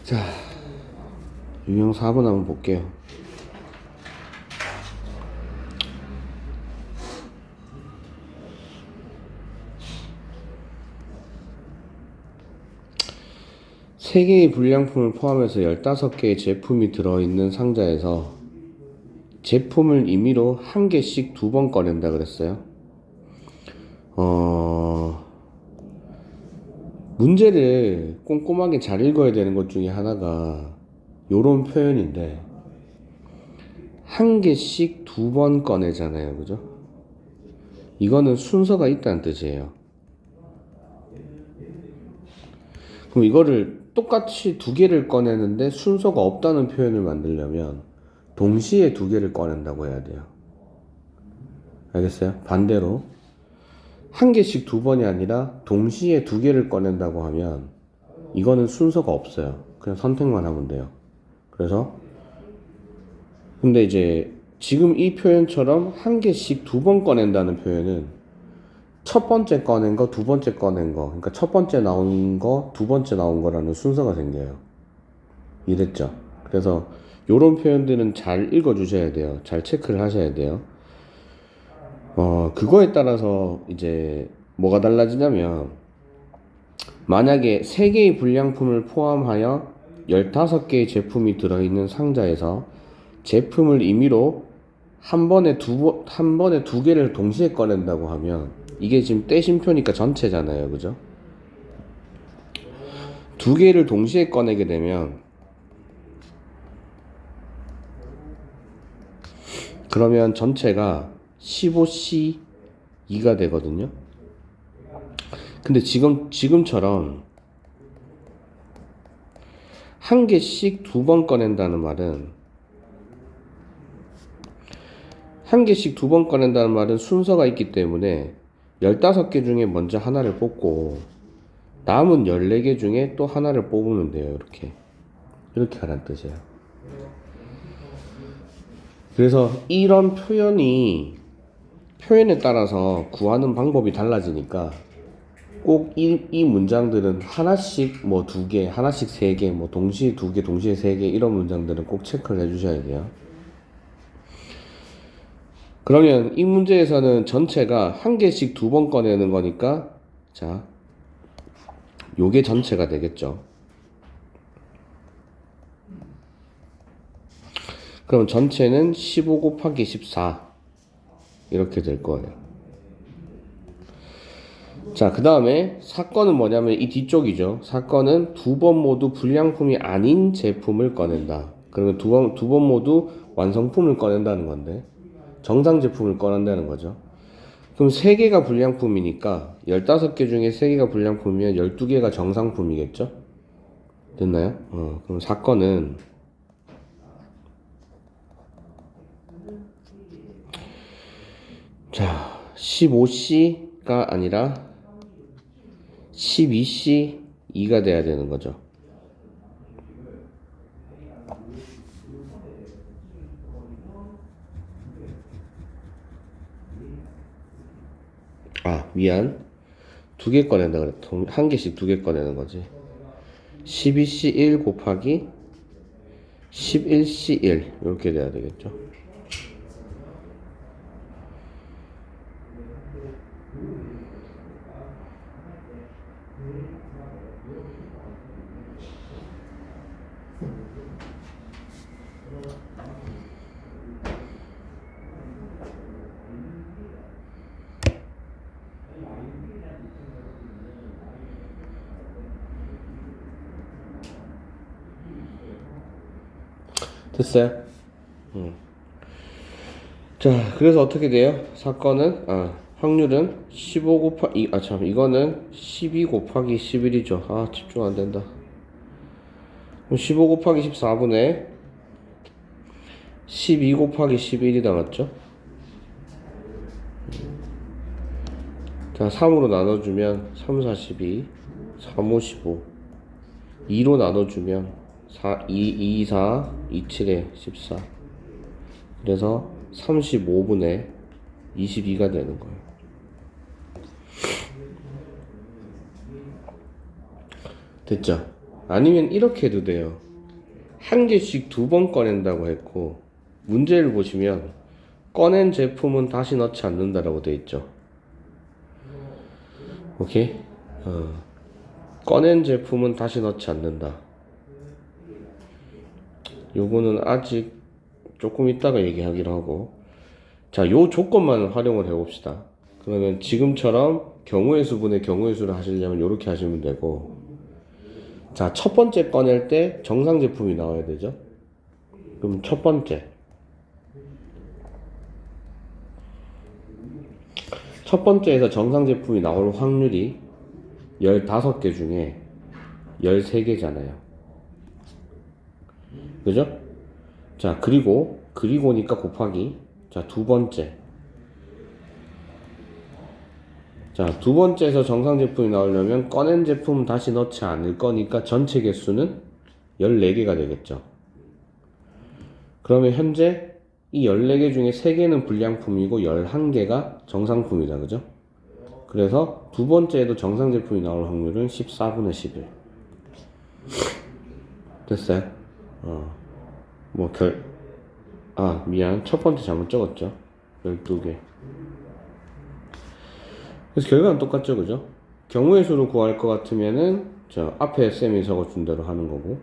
자, 유형 4번 한번 볼게요. 세 개의 불량품을 포함해서 15개의 제품이 들어있는 상자에서 제품을 임의로 한 개씩 2번 꺼낸다 그랬어요. 문제를 꼼꼼하게 잘 읽어야 되는 것 중에 하나가 요런 표현인데, 한 개씩 2번 꺼내잖아요. 그죠? 이거는 순서가 있다는 뜻이에요. 그럼 이거를 똑같이 2개를 꺼내는데 순서가 없다는 표현을 만들려면 동시에 2개를 꺼낸다고 해야 돼요. 알겠어요? 반대로 한 개씩 2번이 아니라 동시에 2개를 꺼낸다고 하면 이거는 순서가 없어요. 그냥 선택만 하면 돼요. 그래서 근데 이제 지금 이 표현처럼 한 개씩 2번 꺼낸다는 표현은 첫 번째 꺼낸 거, 두 번째 꺼낸 거, 그러니까 첫 번째 나온 거, 두 번째 나온 거라는 순서가 생겨요. 이랬죠? 그래서 요런 표현들은 잘 읽어주셔야 돼요. 잘 체크를 하셔야 돼요. 그거에 따라서 이제 뭐가 달라지냐면, 만약에 3개의 불량품을 포함하여 15개의 제품이 들어있는 상자에서 제품을 임의로 한 번에 2개를 동시에 꺼낸다고 하면, 이게 지금 떼심표니까 전체잖아요. 그죠? 2개를 동시에 꺼내게 되면, 그러면 전체가 15C2가 되거든요. 근데 지금처럼 한 개씩 2번 꺼낸다는 말은, 한 개씩 2번 꺼낸다는 말은 순서가 있기 때문에 15개 중에 먼저 하나를 뽑고 남은 14개 중에 또 하나를 뽑으면 돼요. 이렇게 하라는 뜻이에요. 그래서 이런 표현에 따라서 구하는 방법이 달라지니까 꼭 이 문장들은 하나씩 뭐 2개, 하나씩 3개, 뭐 동시에 2개, 동시에 3개 이런 문장들은 꼭 체크를 해주셔야 돼요. 그러면 이 문제에서는 전체가 한 개씩 2번 꺼내는 거니까, 자, 요게 전체가 되겠죠. 그럼 전체는 15 곱하기 14 이렇게 될 거예요. 자, 그 다음에 사건은 뭐냐면 이 뒤쪽이죠. 사건은 2번 모두 불량품이 아닌 제품을 꺼낸다. 그러면 두 번 모두 완성품을 꺼낸다는 건데, 정상 제품을 꺼낸다는 거죠. 그럼 3개가 불량품이니까 15개 중에 3개가 불량품이면 12개가 정상품이겠죠? 됐나요? 그럼 사건은 자, 15C가 아니라 12C2가 돼야 되는 거죠. 미안. 2개 꺼낸다 그래. 한 개씩 2개 꺼내는 거지. 12C1 곱하기 11C1 이렇게 돼야 되겠죠. 됐어요? 자, 그래서 어떻게 돼요? 사건은, 확률은 15 곱하기, 이거는 12 곱하기 11이죠. 집중 안 된다. 그럼 15 곱하기 14분의 12 곱하기 11이 나왔죠? 자, 3으로 나눠주면 3, 4, 12, 3, 5, 15. 2로 나눠주면 2, 4, 2, 7에 14. 그래서 35분의 22가 되는 거예요. 됐죠? 아니면 이렇게 해도 돼요. 한 개씩 2번 꺼낸다고 했고, 문제를 보시면 꺼낸 제품은 다시 넣지 않는다라고 돼 있죠. 오케이? 꺼낸 제품은 다시 넣지 않는다. 요거는 아직 조금 있다가 얘기하기로 하고, 자, 요 조건만 활용을 해봅시다. 그러면 지금처럼 경우의 수분의 경우의 수를 하시려면 이렇게 하시면 되고, 자, 첫 번째 꺼낼 때 정상 제품이 나와야 되죠. 그럼 첫 번째에서 정상 제품이 나올 확률이 15개 중에 13개잖아요. 그죠? 자, 그리고니까 곱하기. 자, 두 번째에서 정상 제품이 나오려면 꺼낸 제품 다시 넣지 않을 거니까 전체 개수는 14개가 되겠죠. 그러면 현재 이 14개 중에 3개는 불량품이고 11개가 정상품이다. 그죠? 그래서 두 번째에도 정상 제품이 나올 확률은 14분의 11. 됐어요? 미안. 첫 번째 잘못 적었죠. 12개. 그래서 결과는 똑같죠. 그죠? 경우의 수로 구할 것 같으면은, 앞에 쌤이 적어준 대로 하는 거고,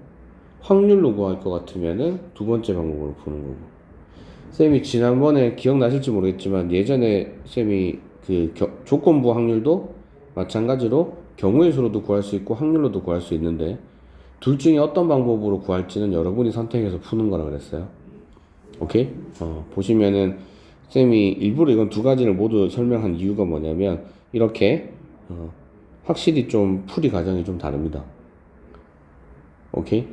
확률로 구할 것 같으면은 두 번째 방법으로 푸는 거고. 쌤이 지난번에 기억나실지 모르겠지만, 예전에 쌤이 조건부 확률도 마찬가지로 경우의 수로도 구할 수 있고, 확률로도 구할 수 있는데, 둘 중에 어떤 방법으로 구할지는 여러분이 선택해서 푸는 거라 그랬어요. 오케이? 보시면은 쌤이 일부러 이건 두 가지를 모두 설명한 이유가 뭐냐면 이렇게 확실히 좀 풀이 과정이 좀 다릅니다. 오케이?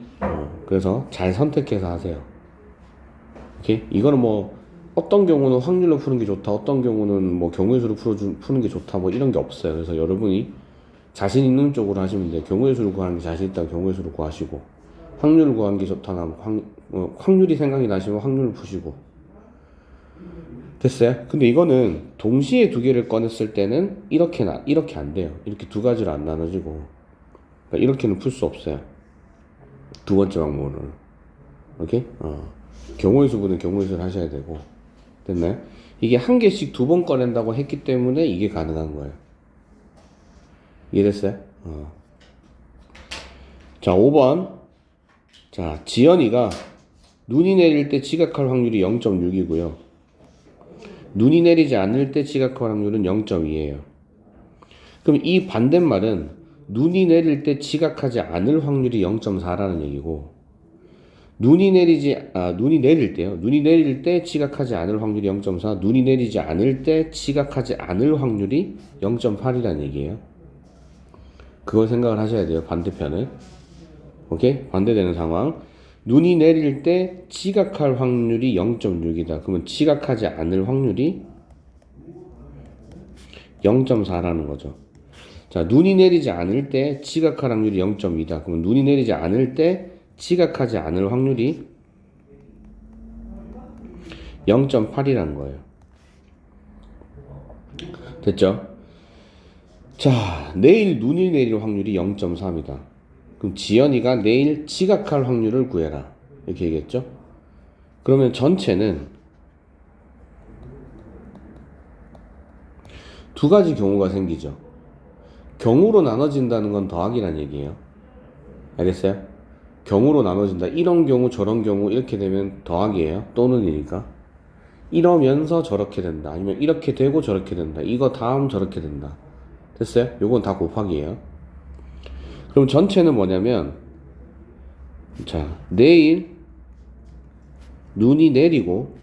그래서 잘 선택해서 하세요. 오케이? 이거는 뭐 어떤 경우는 확률로 푸는 게 좋다, 어떤 경우는 뭐 경우의 수로 푸는 게 좋다, 뭐 이런 게 없어요. 그래서 여러분이 자신 있는 쪽으로 하시면 돼요. 경우의 수를 구하는 게 자신 있다면 경우의 수를 구하시고, 확률을 구하는 게 좋다면 확률이 생각이 나시면 확률을 푸시고. 됐어요? 근데 이거는 동시에 두 개를 꺼냈을 때는 이렇게 안 돼요. 이렇게 두 가지로 안 나눠지고. 그러니까 이렇게는 풀 수 없어요. 두 번째 방법으로는. 오케이? 경우의 수분은 경우의 수를 하셔야 되고. 됐나요? 이게 한 개씩 2번 꺼낸다고 했기 때문에 이게 가능한 거예요. 이해됐어요? 자, 5번. 자, 지연이가 눈이 내릴 때 지각할 확률이 0.6이고요. 눈이 내리지 않을 때 지각할 확률은 0.2예요. 그럼 이 반대말은 눈이 내릴 때 지각하지 않을 확률이 0.4라는 얘기고, 눈이 내릴 때요. 눈이 내릴 때 지각하지 않을 확률이 0.4, 눈이 내리지 않을 때 지각하지 않을 확률이 0.8이라는 얘기예요. 그걸 생각을 하셔야 돼요. 반대편을. 오케이? 반대되는 상황. 눈이 내릴 때 지각할 확률이 0.6이다. 그러면 지각하지 않을 확률이 0.4라는 거죠. 자, 눈이 내리지 않을 때 지각할 확률이 0.2다. 그러면 눈이 내리지 않을 때 지각하지 않을 확률이 0.8이라는 거예요. 됐죠? 자, 내일 눈이 내릴 확률이 0.3이다. 그럼 지연이가 내일 지각할 확률을 구해라. 이렇게 얘기했죠? 그러면 전체는 두 가지 경우가 생기죠. 경우로 나눠진다는 건 더하기란 얘기예요. 알겠어요? 경우로 나눠진다. 이런 경우 저런 경우 이렇게 되면 더하기예요. 또는이니까. 이러면서 저렇게 된다. 아니면 이렇게 되고 저렇게 된다. 이거 다음 저렇게 된다. 됐어요? 요건 다 곱하기예요. 그럼 전체는 뭐냐면, 자, 내일 눈이 내리고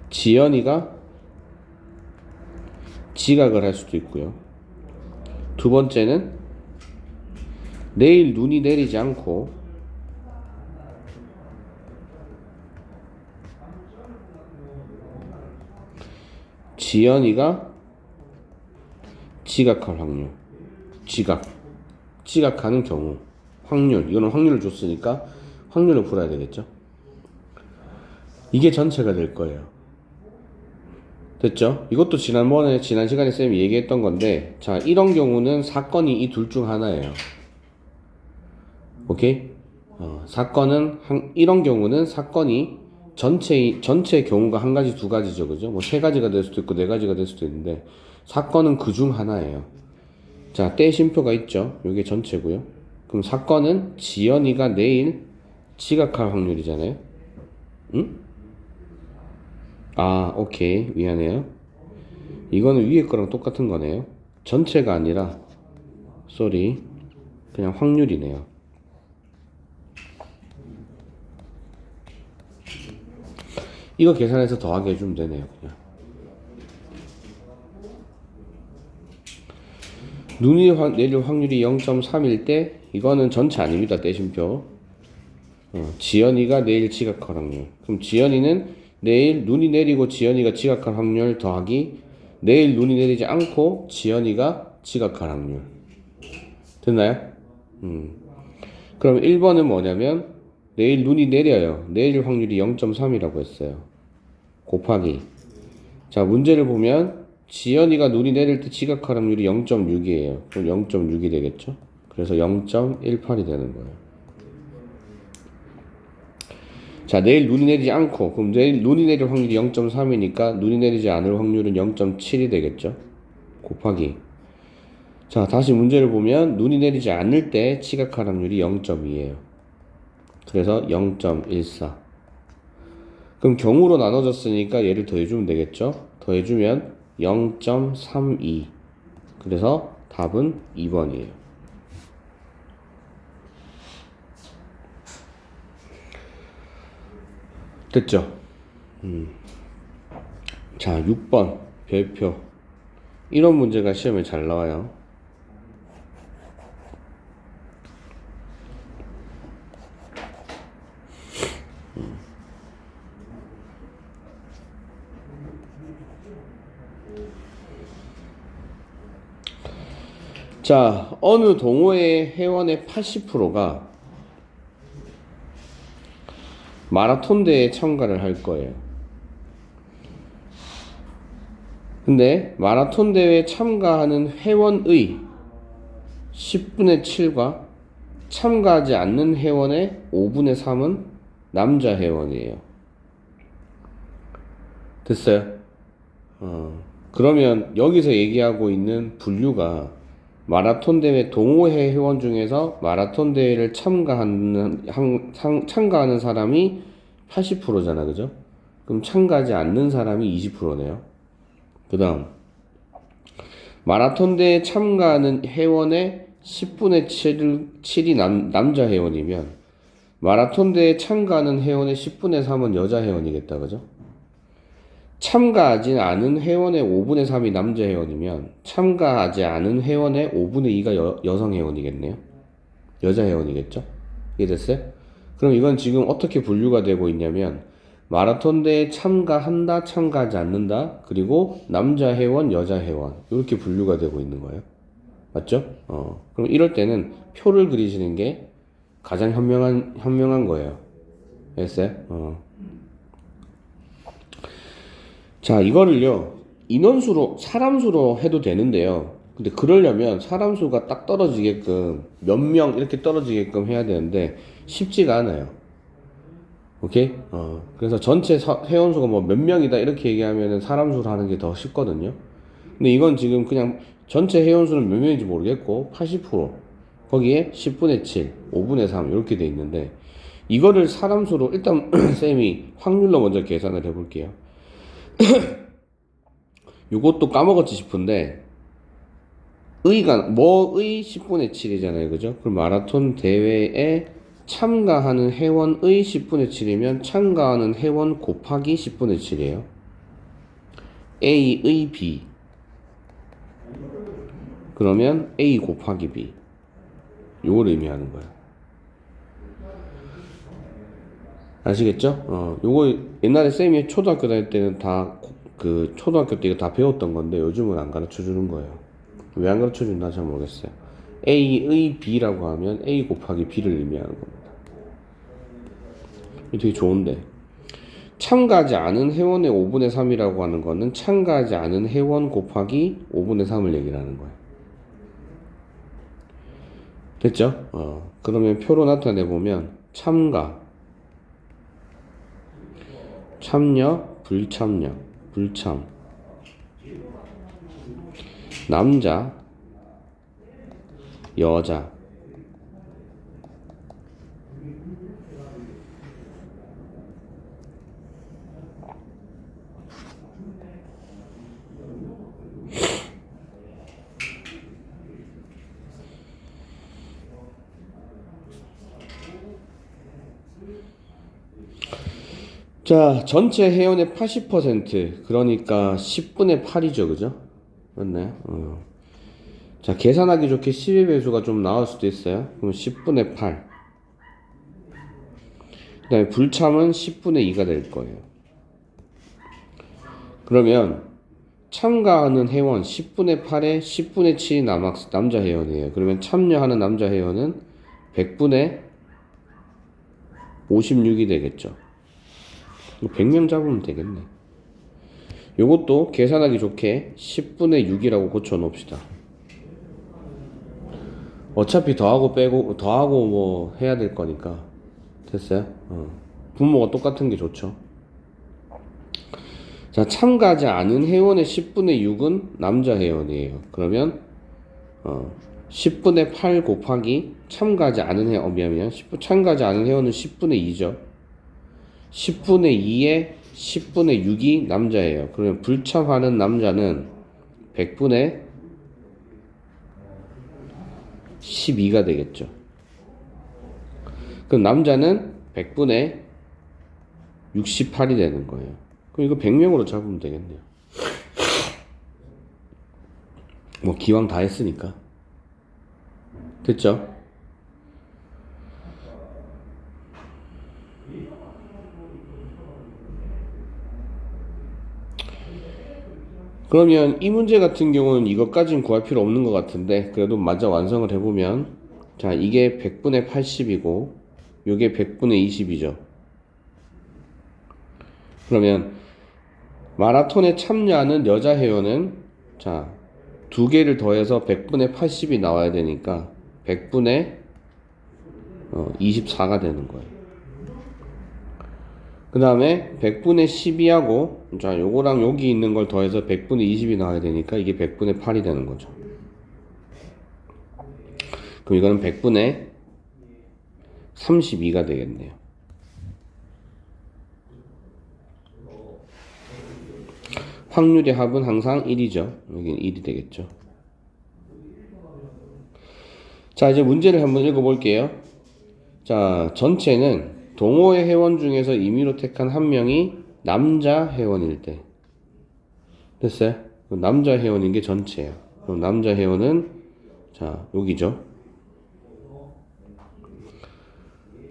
지연이가 지각을 할 수도 있고요. 두 번째는 내일 눈이 내리지 않고 지연이가 지각할 확률. 지각하는 경우. 확률. 이거는 확률을 줬으니까 확률을 풀어야 되겠죠. 이게 전체가 될 거예요. 됐죠? 이것도 지난 시간에 쌤이 얘기했던 건데, 자, 이런 경우는 사건이 이 둘 중 하나예요. 오케이? 이런 경우는 사건이 전체 경우가 한 가지, 두 가지죠. 그죠? 뭐 세 가지가 될 수도 있고, 네 가지가 될 수도 있는데, 사건은 그 중 하나예요. 자, 때 쉼표가 있죠? 요게 전체고요. 그럼 사건은 지연이가 내일 지각할 확률이잖아요. 응? 아, 오케이. 미안해요. 이거는 위에 거랑 똑같은 거네요. 전체가 아니라, 쏘리. 그냥 확률이네요. 이거 계산해서 더하게 해주면 되네요. 그냥. 눈이 내릴 확률이 0.3일 때, 이거는 전체 아닙니다. 떼심표. 지연이가 내일 지각할 확률. 그럼 지연이는 내일 눈이 내리고 지연이가 지각할 확률 더하기 내일 눈이 내리지 않고 지연이가 지각할 확률. 됐나요? 그럼 1번은 뭐냐면 내일 눈이 내려요. 내릴 확률이 0.3이라고 했어요. 곱하기. 자, 문제를 보면 지연이가 눈이 내릴 때 지각할 확률이 0.6이에요. 그럼 0.6이 되겠죠? 그래서 0.18이 되는 거예요. 자, 내일 눈이 내리지 않고, 그럼 내일 눈이 내릴 확률이 0.3이니까 눈이 내리지 않을 확률은 0.7이 되겠죠? 곱하기. 자, 다시 문제를 보면 눈이 내리지 않을 때 지각할 확률이 0.2예요. 그래서 0.14. 그럼 경우로 나눠졌으니까 얘를 더해주면 되겠죠? 더해주면 0.32. 그래서 답은 2번이에요. 됐죠? 자, 6번 별표. 이런 문제가 시험에 잘 나와요. 자, 어느 동호회 회원의 80%가 마라톤 대회에 참가를 할 거예요. 근데 마라톤 대회에 참가하는 회원의 10분의 7과 참가하지 않는 회원의 5분의 3은 남자 회원이에요. 됐어요? 그러면 여기서 얘기하고 있는 분류가 마라톤 대회 동호회 회원 중에서 마라톤 대회를 참가하는 사람이 80%잖아, 그죠? 그럼 참가하지 않는 사람이 20%네요. 그 다음, 마라톤 대회에 참가하는 회원의 10분의 7이 남자 회원이면, 마라톤 대회에 참가하는 회원의 10분의 3은 여자 회원이겠다, 그죠? 참가하지 않은 회원의 5분의 3이 남자 회원이면 참가하지 않은 회원의 5분의 2가 여성 회원이겠네요. 여자 회원이겠죠? 이해됐어요? 그럼 이건 지금 어떻게 분류가 되고 있냐면 마라톤 대회에 참가한다, 참가하지 않는다, 그리고 남자 회원, 여자 회원 이렇게 분류가 되고 있는 거예요. 맞죠? 그럼 이럴 때는 표를 그리시는 게 가장 현명한 거예요. 됐어요? 자, 이거를요, 인원수로, 사람 수로 해도 되는데요. 근데 그러려면 사람 수가 딱 떨어지게끔, 몇 명 이렇게 떨어지게끔 해야 되는데, 쉽지가 않아요. 오케이? 그래서 전체 회원수가 뭐 몇 명이다 이렇게 얘기하면은 사람 수로 하는 게 더 쉽거든요. 근데 이건 지금 그냥 전체 회원수는 몇 명인지 모르겠고, 80%. 거기에 10분의 7, 5분의 3, 이렇게 돼 있는데, 이거를 사람 수로, 일단, 쌤이 확률로 먼저 계산을 해볼게요. 요것도 까먹었지 싶은데 뭐의 10분의 7이잖아요, 그죠? 그럼 마라톤 대회에 참가하는 회원의 10분의 7이면 참가하는 회원 곱하기 10분의 7이에요. A의 B, 그러면 A 곱하기 B, 요걸 의미하는 거예요. 아시겠죠? 요거 옛날에 쌤이 초등학교 다닐 때는 초등학교 때 이거 다 배웠던 건데 요즘은 안 가르쳐 주는 거예요. 왜 안 가르쳐 준다 잘 모르겠어요. A의 B라고 하면 A 곱하기 B를 의미하는 겁니다. 이게 되게 좋은데. 참가하지 않은 회원의 5분의 3이라고 하는 거는 참가하지 않은 회원 곱하기 5분의 3을 얘기를 하는 거예요. 됐죠? 그러면 표로 나타내 보면 참가, 참여, 불참여, 불참, 남자, 여자, 자, 전체 회원의 80%, 그러니까 10분의 8이죠, 그죠? 맞나요? 자, 계산하기 좋게 10의 배수가 좀 나올 수도 있어요. 그럼 10분의 8. 그 다음에 불참은 10분의 2가 될 거예요. 그러면 참가하는 회원 10분의 8에 10분의 7이 남자 회원이에요. 그러면 참여하는 남자 회원은 100분의 56이 되겠죠. 100명 잡으면 되겠네. 요것도 계산하기 좋게 10분의 6이라고 고쳐 놓읍시다. 어차피 더하고 빼고 더하고 뭐 해야 될 거니까. 됐어요? 분모가 똑같은 게 좋죠. 자, 참가하지 않은 회원의 10분의 6은 남자 회원이에요. 그러면 10분의 8 곱하기 참가하지 않은 회원, 참가하지 않은 회원은 10분의 2죠. 10분의 2에 10분의 6이 남자예요. 그러면 불참하는 남자는 100분의 12가 되겠죠. 그럼 남자는 100분의 68이 되는 거예요. 그럼 이거 100명으로 잡으면 되겠네요. 뭐 기왕 다 했으니까. 됐죠? 그러면 이 문제 같은 경우는 이것까지는 구할 필요 없는 것 같은데 그래도 마저 완성을 해보면, 자, 이게 100분의 80이고 요게 100분의 20이죠. 그러면 마라톤에 참여하는 여자 회원은, 자, 두 개를 더해서 100분의 80이 나와야 되니까 100분의 24가 되는 거예요. 그 다음에 100분의 12하고, 자, 요거랑 여기 있는 걸 더해서 100분의 20이 나와야 되니까 이게 100분의 8이 되는 거죠. 그럼 이거는 100분의 32가 되겠네요. 확률의 합은 항상 1이죠. 여기는 1이 되겠죠. 자, 이제 문제를 한번 읽어볼게요. 자, 전체는 동호회 회원 중에서 임의로 택한 한 명이 남자 회원일 때. 됐어요? 남자 회원인 게 전체예요. 그럼 남자 회원은, 자, 여기죠.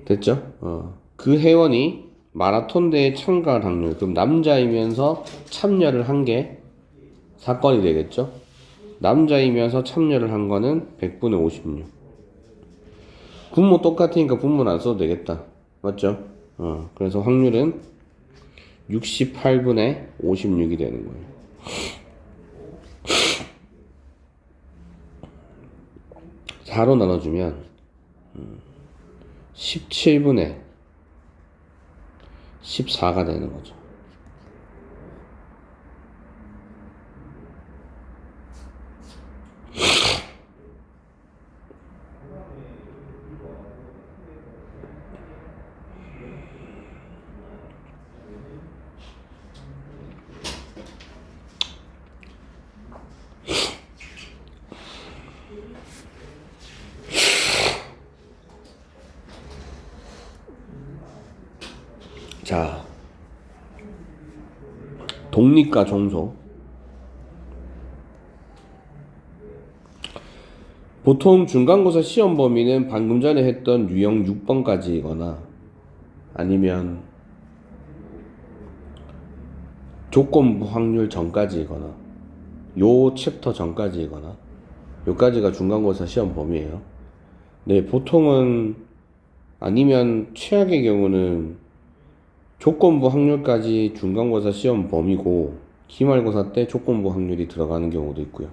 됐죠? 그 회원이 마라톤 대회에 참가할 확률. 그럼 남자이면서 참여를 한 게 사건이 되겠죠? 남자이면서 참여를 한 거는 100분의 56. 분모 똑같으니까 분모는 안 써도 되겠다. 맞죠? 그래서 확률은 68분의 56이 되는 거예요. 4로 나눠주면 17분의 14가 되는 거죠. 자, 독립과 종속. 보통 중간고사 시험 범위는 방금 전에 했던 유형 6번까지이거나 아니면 조건부 확률 전까지이거나 요 챕터 전까지이거나 요까지가 중간고사 시험 범위예요. 네, 보통은, 아니면 최악의 경우는 조건부 확률까지 중간고사 시험 범위고 기말고사 때 조건부 확률이 들어가는 경우도 있고요.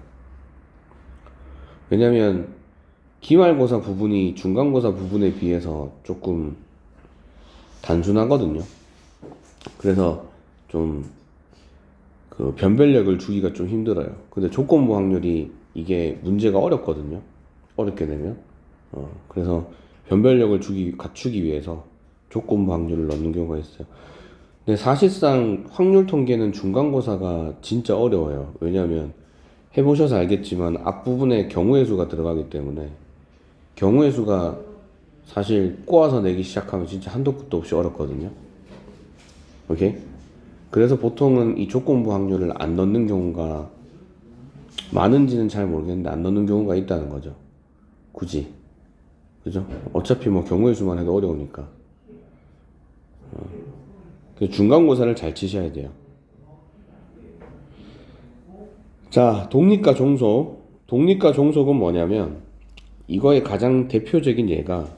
왜냐면 기말고사 부분이 중간고사 부분에 비해서 조금 단순하거든요. 그래서 좀 그 변별력을 주기가 좀 힘들어요. 근데 조건부 확률이 이게 문제가 어렵거든요. 어렵게 되면 그래서 변별력을 갖추기 위해서 조건부 확률을 넣는 경우가 있어요. 근데 사실상 확률 통계는 중간고사가 진짜 어려워요. 왜냐하면 해보셔서 알겠지만 앞부분에 경우의 수가 들어가기 때문에 경우의 수가 사실 꼬아서 내기 시작하면 진짜 한도 끝도 없이 어렵거든요. 오케이? 그래서 보통은 이 조건부 확률을 안 넣는 경우가 많은지는 잘 모르겠는데 안 넣는 경우가 있다는 거죠. 굳이. 그죠? 어차피 뭐 경우의 수만 해도 어려우니까. 중간고사를 잘 치셔야 돼요. 자, 독립과 종속. 독립과 종속은 뭐냐면 이거의 가장 대표적인 예가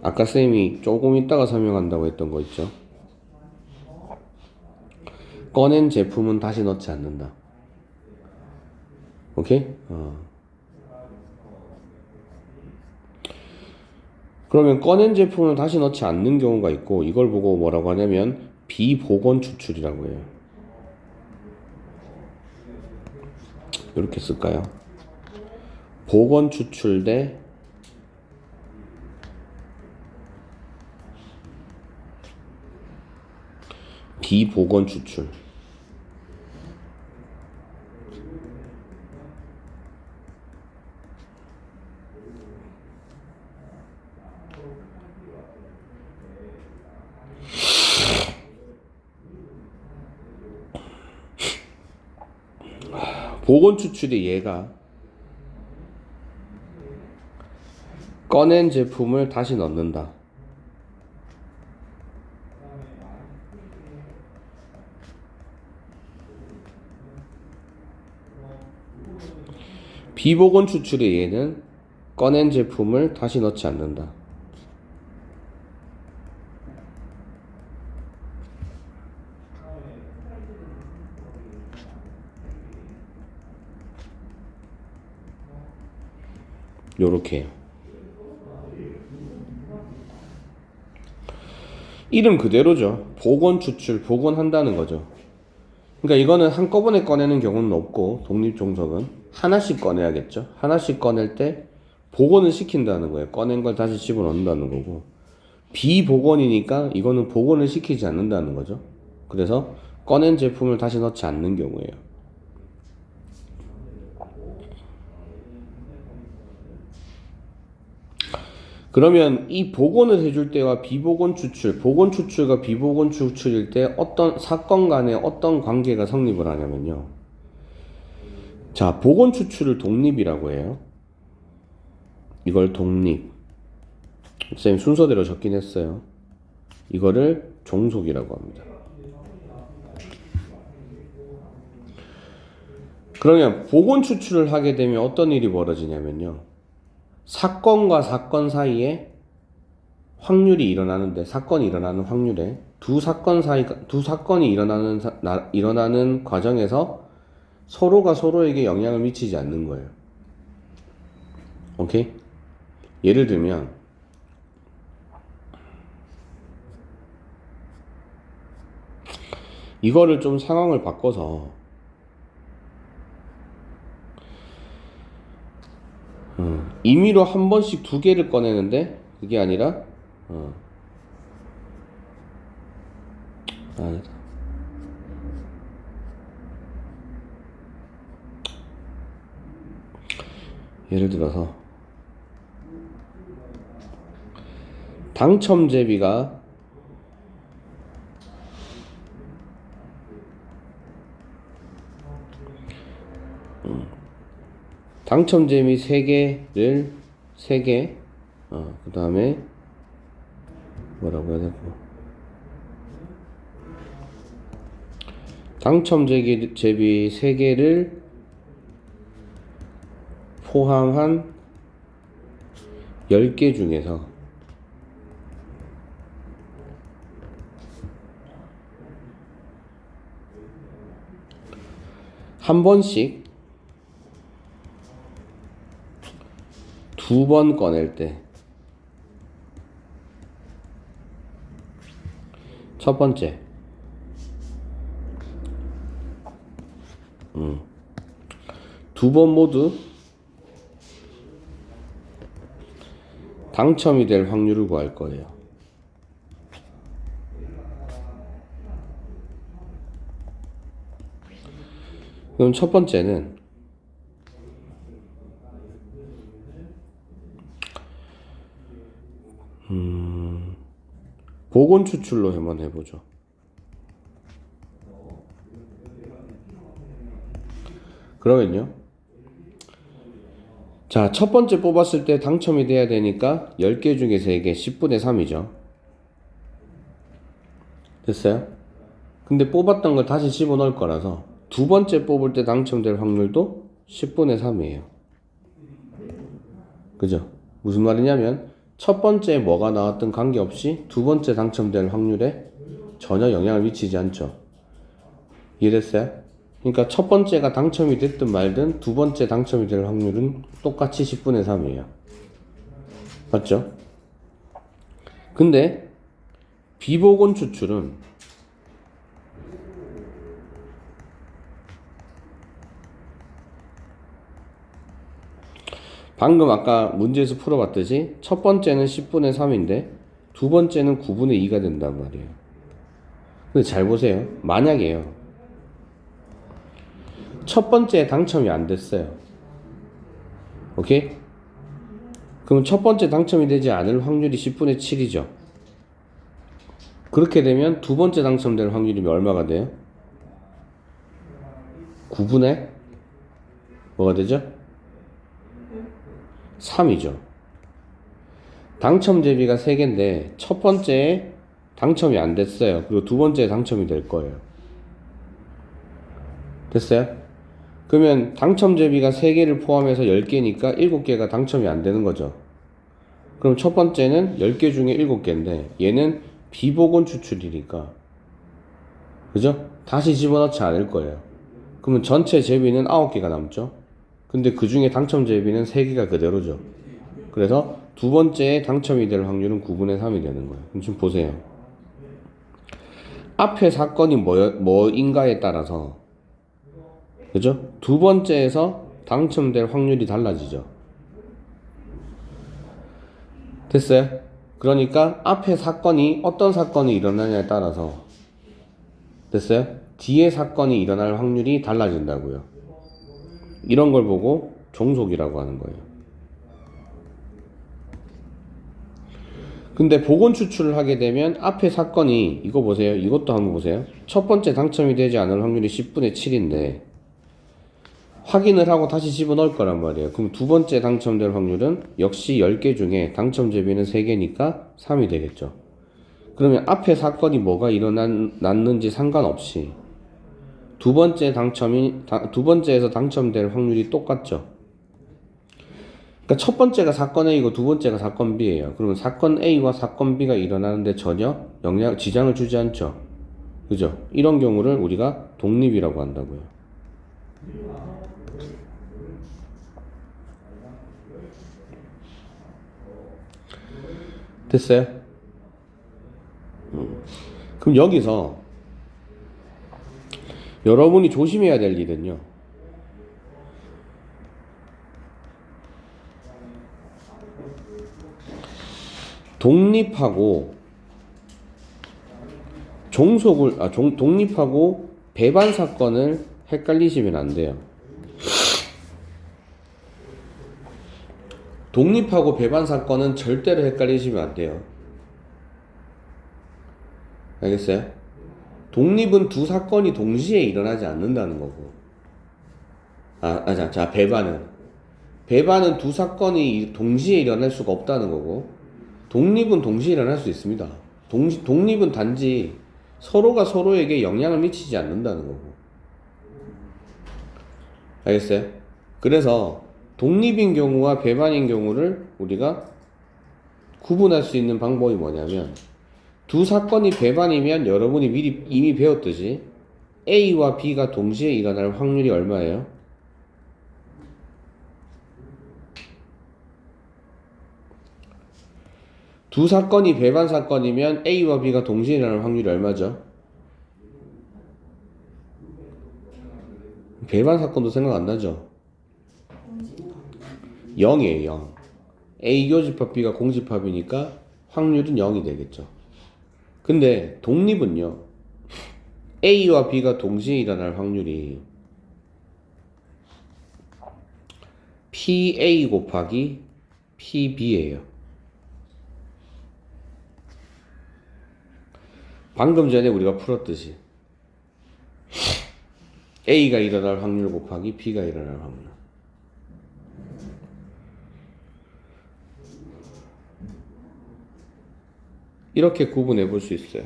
아까 쌤이 조금 이따가 설명한다고 했던 거 있죠. 꺼낸 제품은 다시 넣지 않는다. 오케이? 그러면 꺼낸 제품을 다시 넣지 않는 경우가 있고 이걸 보고 뭐라고 하냐면 비복원 추출이라고 해요. 이렇게 쓸까요? 복원 추출 대 비복원 추출. 복원 추출의 예가 꺼낸 제품을 다시 넣는다. 비복원 추출의 예는 꺼낸 제품을 다시 넣지 않는다. 요렇게요. 이름 그대로죠. 복원 추출, 복원한다는 거죠. 그러니까 이거는 한꺼번에 꺼내는 경우는 없고 독립종속은 하나씩 꺼내야겠죠. 하나씩 꺼낼 때 복원을 시킨다는 거예요. 꺼낸 걸 다시 집어넣는다는 거고 비복원이니까 이거는 복원을 시키지 않는다는 거죠. 그래서 꺼낸 제품을 다시 넣지 않는 경우예요. 그러면 이 복원을 해줄 때와 비복원 추출, 복원 추출과 비복원 추출일 때 어떤 사건 간에 어떤 관계가 성립을 하냐면요. 자, 복원 추출을 독립이라고 해요. 이걸 독립. 쌤 순서대로 적긴 했어요. 이거를 종속이라고 합니다. 그러면 복원 추출을 하게 되면 어떤 일이 벌어지냐면요. 사건과 사건 사이에 확률이 일어나는데 사건이 일어나는 확률에 두 사건이 일어나는 과정에서 서로가 서로에게 영향을 미치지 않는 거예요. 오케이? 예를 들면 이거를 좀 상황을 바꿔서 임의로 한 번씩 두 개를 꺼내는데 그게 아니라 아니다. 예를 들어서 당첨제비가 당첨제비 3개를 3개 그 다음에 뭐라고 해야 되고 당첨제비 3개를 포함한 10개 중에서 한 번씩 두 번 꺼낼 때 첫 번째 두 번 모두 당첨이 될 확률을 구할 거예요. 그럼 첫 번째는 복원 추출로 한번 해보죠. 그러면요. 자, 첫 번째 뽑았을 때 당첨이 돼야 되니까 10개 중에 3개, 10분의 3이죠. 됐어요? 근데 뽑았던 걸 다시 집어넣을 거라서 두 번째 뽑을 때 당첨될 확률도 10분의 3이에요. 그죠? 무슨 말이냐면 첫 번째 뭐가 나왔든 관계없이 두 번째 당첨될 확률에 전혀 영향을 미치지 않죠. 이해됐어요? 그러니까 첫 번째가 당첨이 됐든 말든 두 번째 당첨이 될 확률은 똑같이 10분의 3이에요. 맞죠? 근데 비복원 추출은 방금 아까 문제에서 풀어봤듯이 첫 번째는 10분의 3인데 두 번째는 9분의 2가 된단 말이에요. 근데 잘 보세요. 만약에요. 첫 번째 당첨이 안 됐어요. 오케이? 그럼 첫 번째 당첨이 되지 않을 확률이 10분의 7이죠. 그렇게 되면 두 번째 당첨될 확률이 얼마가 돼요? 9분의 뭐가 되죠? 3이죠. 당첨 제비가 3개인데 첫 번째에 당첨이 안 됐어요. 그리고 두 번째에 당첨이 될 거예요. 됐어요? 그러면 당첨 제비가 3개를 포함해서 10개니까 7개가 당첨이 안 되는 거죠. 그럼 첫 번째는 10개 중에 7개인데 얘는 비복원 추출이니까 그죠? 다시 집어넣지 않을 거예요. 그러면 전체 제비는 9개가 남죠. 근데 그 중에 당첨 제비는 3개가 그대로죠. 그래서 두 번째에 당첨이 될 확률은 9분의 3이 되는 거예요. 그럼 지금 보세요. 앞에 사건이 뭐인가에 따라서 그죠? 두 번째에서 당첨될 확률이 달라지죠. 됐어요? 그러니까 앞에 사건이 어떤 사건이 일어나냐에 따라서 됐어요? 뒤에 사건이 일어날 확률이 달라진다고요. 이런 걸 보고 종속이라고 하는 거예요. 근데 복원 추출을 하게 되면 앞에 사건이 이거 보세요. 이것도 한번 보세요. 첫 번째 당첨이 되지 않을 확률이 10분의 7인데 확인을 하고 다시 집어넣을 거란 말이에요. 그럼 두 번째 당첨될 확률은 역시 10개 중에 당첨 제비는 3개니까 3이 되겠죠. 그러면 앞에 사건이 뭐가 일어났는지 상관없이 두 번째에서 당첨될 확률이 똑같죠. 그러니까 첫 번째가 사건 A고 두 번째가 사건 B예요. 그러면 사건 A와 사건 B가 일어나는데 전혀 지장을 주지 않죠. 그죠? 이런 경우를 우리가 독립이라고 한다고요. 됐어요? 그럼 여기서 여러분이 조심해야 될 일은요. 독립하고 독립하고 배반 사건을 헷갈리시면 안 돼요. 독립하고 배반 사건은 절대로 헷갈리시면 안 돼요. 알겠어요? 독립은 두 사건이 동시에 일어나지 않는다는 거고. 배반은 두 사건이 동시에 일어날 수가 없다는 거고. 독립은 동시에 일어날 수 있습니다. 독립은 단지 서로가 서로에게 영향을 미치지 않는다는 거고. 알겠어요? 그래서 독립인 경우와 배반인 경우를 우리가 구분할 수 있는 방법이 뭐냐면 두 사건이 배반이면 여러분이 미리 이미 배웠듯이 A와 B가 동시에 일어날 확률이 얼마예요? 두 사건이 배반 사건이면 A와 B가 동시에 일어날 확률이 얼마죠? 배반 사건도 생각 안 나죠? 0이에요, 0. A 교집합 B가 공집합이니까 확률은 0이 되겠죠. 근데 독립은요, A와 B가 동시에 일어날 확률이 PA 곱하기 PB예요. 방금 전에 우리가 풀었듯이 A가 일어날 확률 곱하기 B가 일어날 확률. 이렇게 구분해 볼 수 있어요.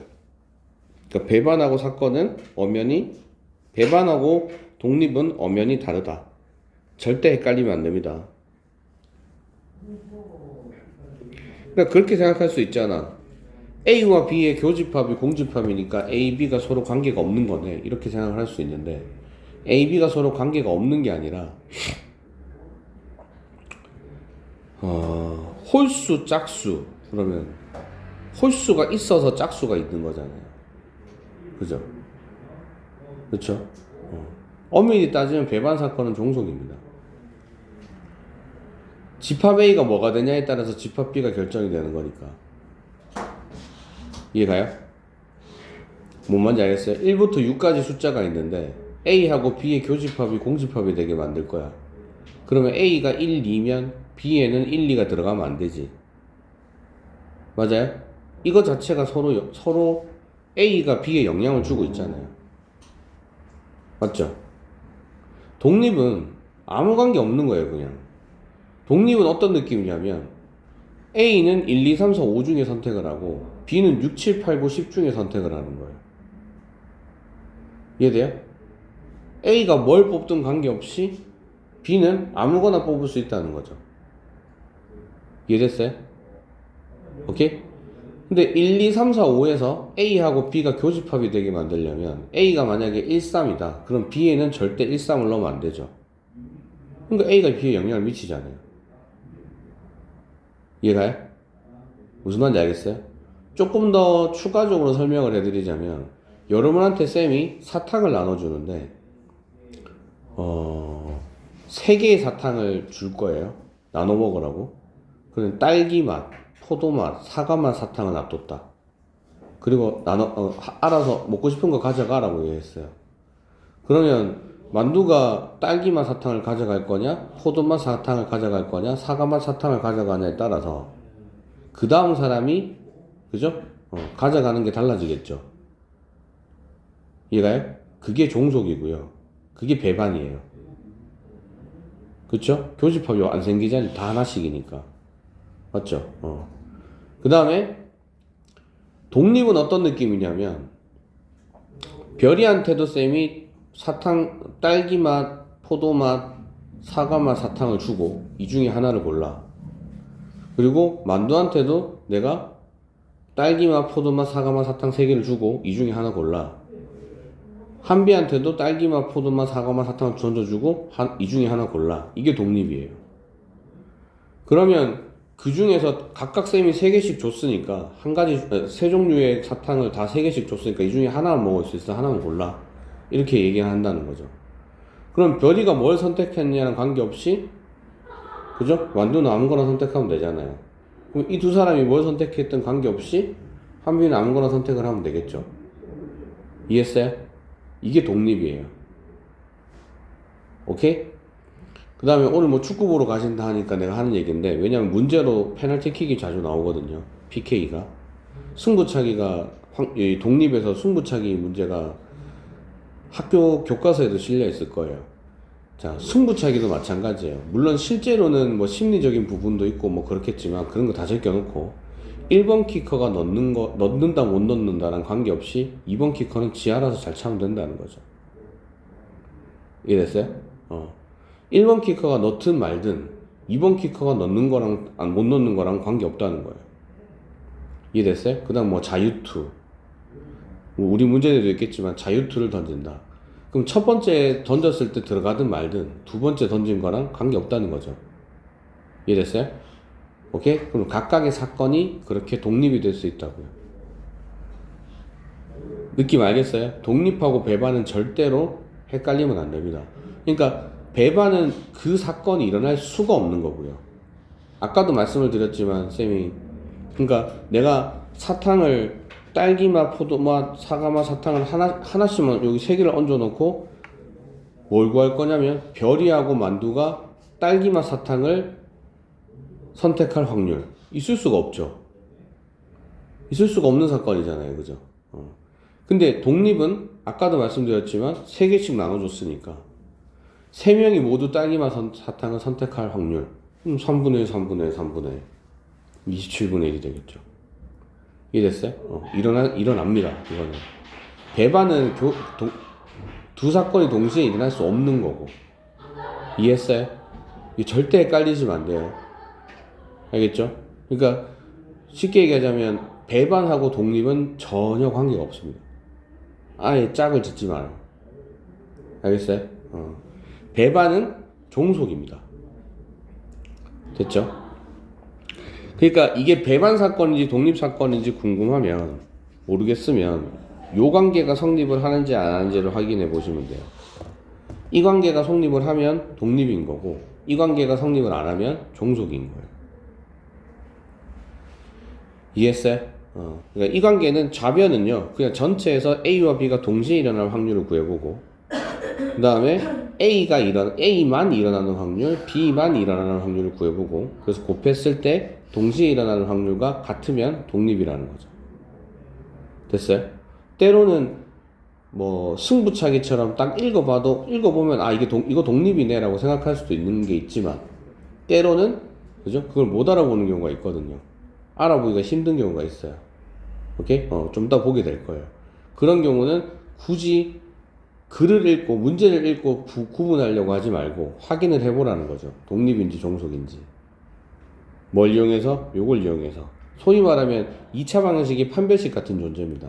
그러니까 배반하고 사건은 배반하고 독립은 엄연히 다르다. 절대 헷갈리면 안 됩니다. 그러니까 그렇게 생각할 수 있잖아. A와 B의 교집합이 공집합이니까 A, B가 서로 관계가 없는 거네. 이렇게 생각을 할 수 있는데 A, B가 서로 관계가 없는 게 아니라 홀수, 짝수 그러면 홀수가 있어서 짝수가 있는 거잖아요. 그죠? 그렇죠? 엄밀히 따지면 배반 사건은 종속입니다. 집합 A가 뭐가 되냐에 따라서 집합 B가 결정이 되는 거니까. 이해가요? 뭔 말인지 알겠어요? 1부터 6까지 숫자가 있는데 A하고 B의 교집합이 공집합이 되게 만들 거야. 그러면 A가 1, 2면 B에는 1, 2가 들어가면 안 되지. 맞아요? 이거 자체가 서로 A가 B에 영향을 주고 있잖아요. 맞죠? 독립은 아무 관계 없는 거예요, 그냥. 독립은 어떤 느낌이냐면 A는 1, 2, 3, 4, 5 중에 선택을 하고 B는 6, 7, 8, 9, 10 중에 선택을 하는 거예요. 이해돼요? A가 뭘 뽑든 관계없이 B는 아무거나 뽑을 수 있다는 거죠. 이해됐어요? 오케이? 근데 1, 2, 3, 4, 5에서 A하고 B가 교집합이 되게 만들려면 A가 만약에 1, 3이다. 그럼 B에는 절대 1, 3을 넣으면 안 되죠. 그러니까 A가 B에 영향을 미치잖아요. 이해가요? 무슨 말인지 알겠어요? 조금 더 추가적으로 설명을 해드리자면 여러분한테 쌤이 사탕을 나눠주는데 3개의 사탕을 줄 거예요. 나눠 먹으라고. 그럼 딸기 맛, 포도 맛, 사과 맛 사탕을 놔뒀다. 그리고 알아서 먹고 싶은 거 가져가라고 얘기했어요. 그러면 만두가 딸기 맛 사탕을 가져갈 거냐, 포도 맛 사탕을 가져갈 거냐, 사과 맛 사탕을 가져가냐에 따라서 그 다음 사람이 그죠? 가져가는 게 달라지겠죠. 이해가요? 그게 종속이고요. 그게 배반이에요. 그쵸? 교집합이 안 생기잖아요. 다 하나씩이니까. 맞죠? 그 다음에 독립은 어떤 느낌이냐면 별이한테도 쌤이 사탕, 딸기 맛, 포도 맛, 사과 맛 사탕을 주고 이 중에 하나를 골라. 그리고 만두한테도 내가 딸기맛, 포도맛, 사과맛, 사탕 3개를 주고 이 중에 하나 골라. 한비한테도 딸기맛, 포도맛, 사과맛, 사탕을 던져주고 이 중에 하나 골라. 이게 독립이에요. 그러면 그 중에서 각각 쌤이 3개씩 줬으니까 한 가지 3종류의 사탕을 다 3개씩 줬으니까 이 중에 하나만 먹을 수 있어. 하나만 골라. 이렇게 얘기한다는 거죠. 그럼 별이가 뭘 선택했냐는 관계없이 그죠? 만두는 아무거나 선택하면 되잖아요. 그럼 이 두 사람이 뭘 선택했든 관계없이 한비는 아무거나 선택을 하면 되겠죠. 이해했어요? 이게 독립이에요. 오케이? 그 다음에 오늘 뭐 축구 보러 가신다 하니까 내가 하는 얘기인데 왜냐면 문제로 페널티킥이 자주 나오거든요. PK가 승부차기가 독립에서 승부차기 문제가 학교 교과서에도 실려 있을 거예요. 자, 승부차기도 마찬가지예요. 물론 실제로는 뭐 심리적인 부분도 있고 뭐 그렇겠지만 그런 거 다 제껴놓고 1번 키커가 넣는다 못 넣는다랑 관계없이 2번 키커는 지 알아서 잘 차면 된다는 거죠. 이해됐어요? 1번 키커가 넣든 말든 2번 키커가 넣는 거랑 못 넣는 거랑 관계없다는 거예요. 이해됐어요? 그 다음 뭐 자유투, 뭐 우리 문제에도 있겠지만 자유투를 던진다. 그럼 첫 번째 던졌을 때 들어가든 말든 두 번째 던진 거랑 관계없다는 거죠. 이해됐어요? 오케이? 그럼 각각의 사건이 그렇게 독립이 될 수 있다고요. 느낌 알겠어요? 독립하고 배반은 절대로 헷갈리면 안 됩니다. 그러니까 배반은 그 사건이 일어날 수가 없는 거고요. 아까도 말씀을 드렸지만 쌤이 그러니까 내가 사탕을 딸기맛, 포도맛, 사과맛, 사탕을 하나씩만 여기 세 개를 얹어 놓고 뭘 구할 거냐면 별이하고 만두가 딸기맛 사탕을 선택할 확률 있을 수가 없죠. 있을 수가 없는 사건이잖아요, 그죠? 근데 독립은 아까도 말씀드렸지만 세 개씩 나눠줬으니까 세 명이 모두 딸기맛 사탕을 선택할 확률 3분의 1, 3분의 1, 3분의 1 27분의 1이 되겠죠. 이해됐어요? 일어납니다. 이거는 배반은 두 사건이 동시에 일어날 수 없는 거고. 이해했어요? 이게 절대 헷갈리시면 안 돼요. 알겠죠? 그러니까 쉽게 얘기하자면 배반하고 독립은 전혀 관계가 없습니다. 아예 짝을 짓지 마요. 알겠어요? 배반은 종속입니다. 됐죠? 그러니까 이게 배반 사건인지 독립 사건인지 궁금하면 모르겠으면 요 관계가 성립을 하는지 안 하는지를 확인해 보시면 돼요. 이 관계가 성립을 하면 독립인 거고 이 관계가 성립을 안 하면 종속인 거예요. 이해했어요? 그러니까 이 관계는 좌변은요 그냥 전체에서 A와 B가 동시에 일어날 확률을 구해보고 그 다음에 A만 일어나는 확률, B만 일어나는 확률을 구해보고 그래서 곱했을 때 동시에 일어나는 확률과 같으면 독립이라는 거죠. 됐어요? 때로는 뭐 승부차기처럼 딱 읽어보면 이거 독립이네 라고 생각할 수도 있는 게 있지만 때로는 그죠? 그걸 못 알아보는 경우가 있거든요. 알아보기가 힘든 경우가 있어요. 오케이? 좀 이따 보게 될 거예요. 그런 경우는 굳이 글을 읽고 문제를 읽고 구분하려고 하지 말고 확인을 해보라는 거죠. 독립인지 종속인지. 뭘 이용해서? 요걸 이용해서. 소위 말하면 2차 방정식이 판별식 같은 존재입니다.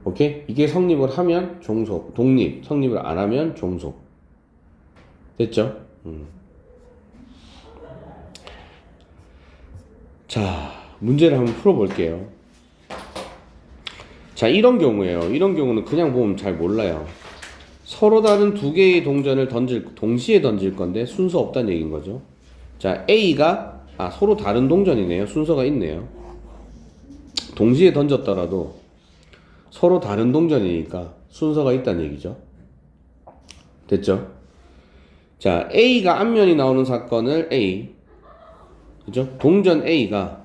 오케이? 이게 성립을 하면 종속, 독립. 성립을 안 하면 종속. 됐죠? 자, 문제를 한번 풀어볼게요. 자, 이런 경우에요. 이런 경우는 그냥 보면 잘 몰라요. 서로 다른 두 개의 동전을 동시에 던질 건데 순서 없다는 얘기인 거죠. 자, A가, 서로 다른 동전이네요. 순서가 있네요. 동시에 던졌더라도 서로 다른 동전이니까 순서가 있다는 얘기죠. 됐죠? 자, A가 앞면이 나오는 사건을 A. 그죠? 동전 A가,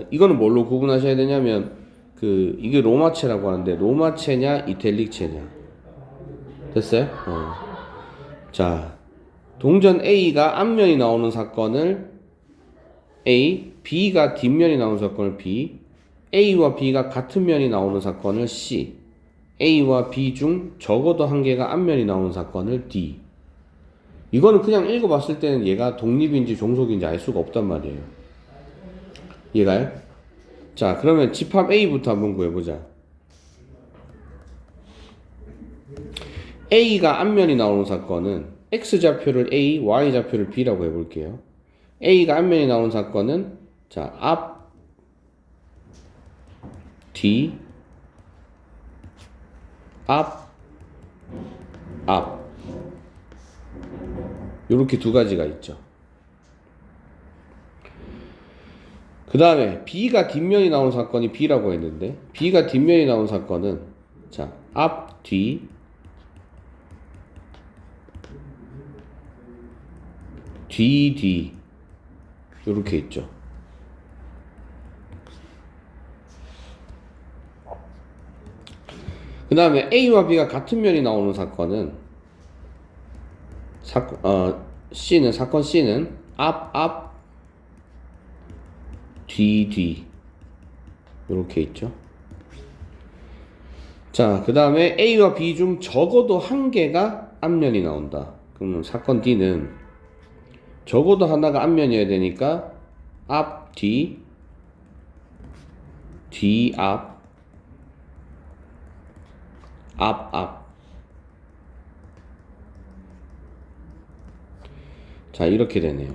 이거는 뭘로 구분하셔야 되냐면, 이게 로마체라고 하는데, 로마체냐, 이탈릭체냐. 됐어요? 자, 동전 A가 앞면이 나오는 사건을 A, B가 뒷면이 나오는 사건을 B, A와 B가 같은 면이 나오는 사건을 C, A와 B 중 적어도 한 개가 앞면이 나오는 사건을 D. 이거는 그냥 읽어봤을 때는 얘가 독립인지 종속인지 알 수가 없단 말이에요. 이해가요? 자, 그러면 집합 A부터 한번 구해보자. A가 앞면이 나오는 사건은 X좌표를 A, Y좌표를 B라고 해볼게요. A가 앞면이 나오는 사건은 자, 앞, 뒤, 앞, 앞. 요렇게 두 가지가 있죠. 그 다음에 B가 뒷면이 나온 사건이 B라고 했는데 B가 뒷면이 나온 사건은 자, 앞, 뒤, 뒤 요렇게 있죠. 그 다음에 A와 B가 같은 면이 나오는 사건은 사건 C는 앞, 뒤 요렇게 있죠. 자, 그 다음에 A와 B 중 적어도 한 개가 앞면이 나온다. 그러면 사건 D는 적어도 하나가 앞면이어야 되니까 앞, 뒤, 앞 앞. 자, 이렇게 되네요.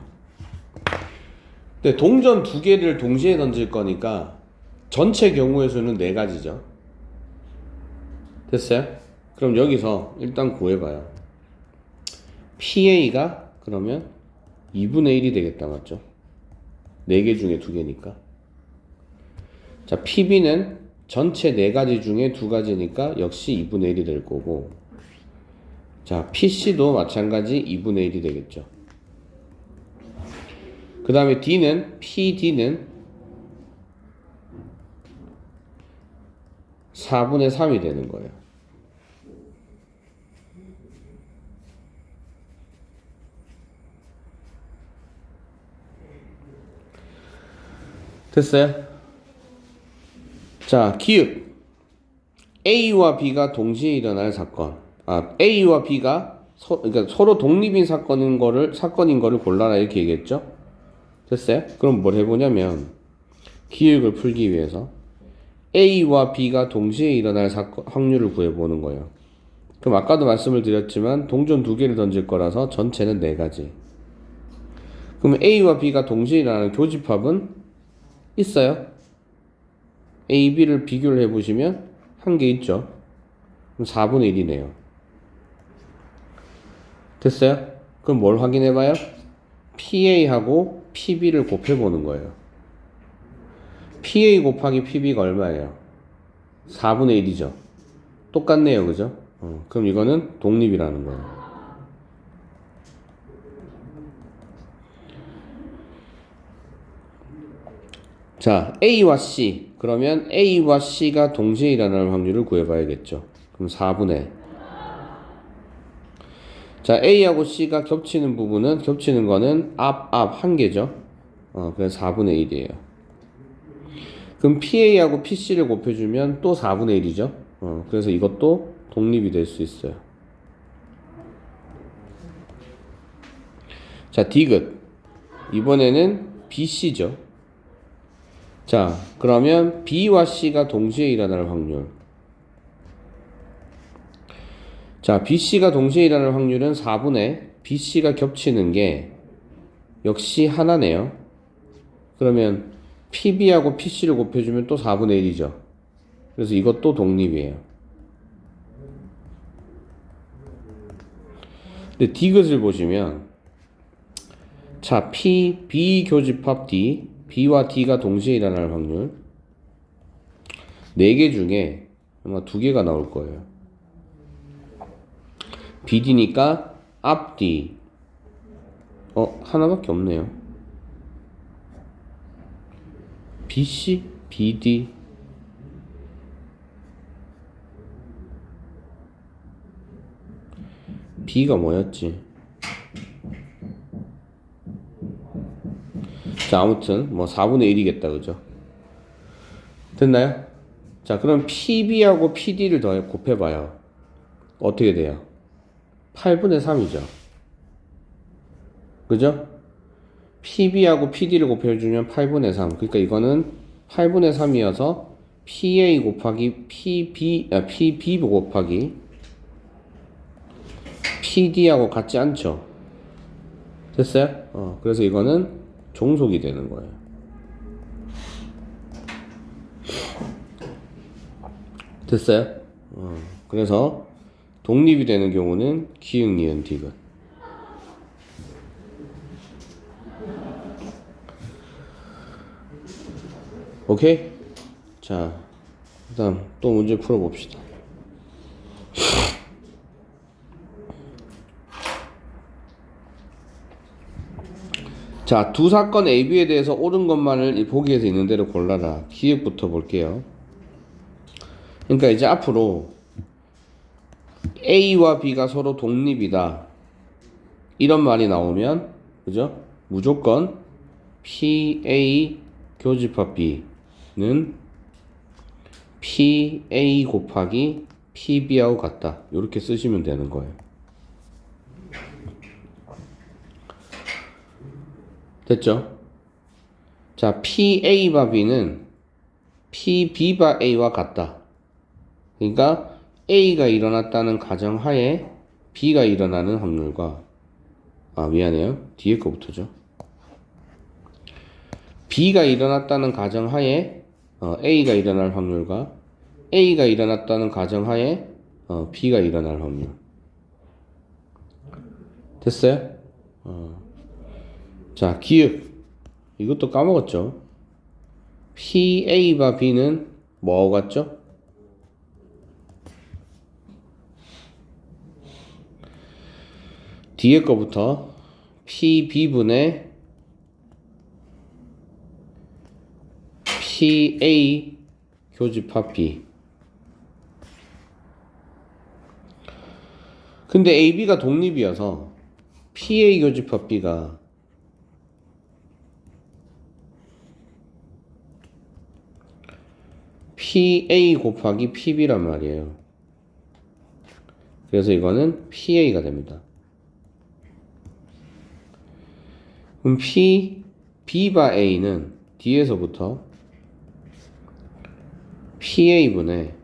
근데 동전 두 개를 동시에 던질 거니까 전체 경우의 수는 4가지죠. 됐어요? 그럼 여기서 일단 구해봐요. PA가 그러면 2분의 1이 되겠다, 맞죠? 4개 중에 2개니까. 자, PB는 전체 4가지 중에 2가지니까 역시 2분의 1이 될 거고, 자, PC도 마찬가지 2분의 1이 되겠죠. 그 다음에 PD는 4분의 3이 되는 거예요. 됐어요? 자, 기읍. A와 B가 동시에 일어날 사건. A와 B가 그러니까 서로 독립인 사건인 거를 골라라 이렇게 얘기했죠? 됐어요? 그럼 뭘 해보냐면, 기획을 풀기 위해서 A와 B가 동시에 일어날 확률을 구해보는 거예요. 그럼 아까도 말씀을 드렸지만 동전 2개를 던질 거라서 전체는 4가지. 그럼 A와 B가 동시에 일어나는 교집합은 있어요? A, B를 비교를 해보시면 한 개 있죠? 그럼 4분의 1이네요. 됐어요? 그럼 뭘 확인해봐요? PA하고 PB를 곱해보는 거예요. PA 곱하기 PB가 얼마예요? 4분의 1이죠. 똑같네요. 그죠? 그럼 이거는 독립이라는 거예요. 자, A와 C. 그러면 A와 C가 동시에 일어날 확률을 구해봐야겠죠. 그럼 4분의. 자, A하고 C가 겹치는 거는 앞 한 개죠. 그래서 4분의 1이에요. 그럼 PA하고 PC를 곱해주면 또 4분의 1이죠. 그래서 이것도 독립이 될 수 있어요. 자, 디귿. 이번에는 BC죠. 자, 그러면 B와 C가 동시에 일어날 확률. 자, BC가 동시에 일어날 확률은 4분의 BC가 겹치는 게 역시 하나네요. 그러면 PB하고 PC를 곱해주면 또 4분의 1이죠. 그래서 이것도 독립이에요. 근데 디귿을 보시면, 자, P, B 교집합 D, B와 D가 동시에 일어날 확률 4개 중에 아마 2개가 나올 거예요. BD니까 앞 D. 하나밖에 없네요. BC, BD. B가 뭐였지? 자, 아무튼 뭐 4분의 1이겠다. 그죠? 됐나요? 자, 그럼 PB하고 PD를 더 곱해봐요. 어떻게 돼요? 8분의 3이죠. 그죠? PB하고 PD를 곱해주면 8분의 3. 그러니까 이거는 8분의 3이어서 PA 곱하기 PB 곱하기 PD하고 같지 않죠? 됐어요? 그래서 이거는 종속이 되는 거예요. 됐어요? 그래서 독립이 되는 경우는 기역, 니은, 디귿. 오케이? 자, 그다음 또 문제 풀어봅시다. 자, 두 사건 A, B에 대해서 옳은 것만을 보기에서 있는 대로 골라라. 기획부터 볼게요. 그러니까 이제 앞으로 A와 B가 서로 독립이다. 이런 말이 나오면, 그죠? 무조건 PA 교집합 B는 PA 곱하기 PB하고 같다. 이렇게 쓰시면 되는 거예요. 됐죠? 자, PA바 B는 PB바 A와 같다. 그러니까 A가 일어났다는 가정하에 B가 일어나는 확률과 미안해요. 뒤에 거부터죠. B가 일어났다는 가정하에 A가 일어날 확률과 A가 일어났다는 가정하에 B가 일어날 확률. 됐어요? 자, 기억. 이것도 까먹었죠? PA와 B는 뭐하고 같죠? 뒤에 거부터 PB분의 PA 교집합 B. 근데 AB가 독립이어서 PA 교집합 B가 PA 곱하기 PB란 말이에요. 그래서 이거는 PA가 됩니다. 그럼 B바 A는 뒤에서부터 PA분의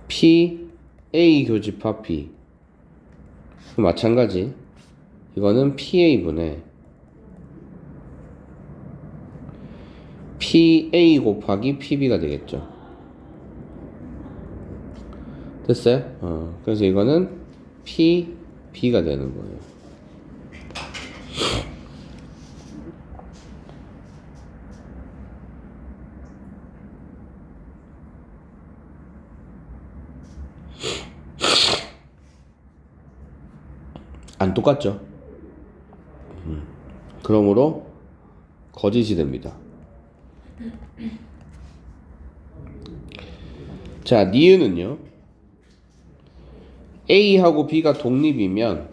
PA 교집합 B. 마찬가지. 이거는 PA분의 PA 곱하기 PB가 되겠죠. 됐어요? 그래서 이거는 PB가 되는 거예요. 안 똑같죠? 그러므로 거짓이 됩니다. 자, 니은은요. A하고 B가 독립이면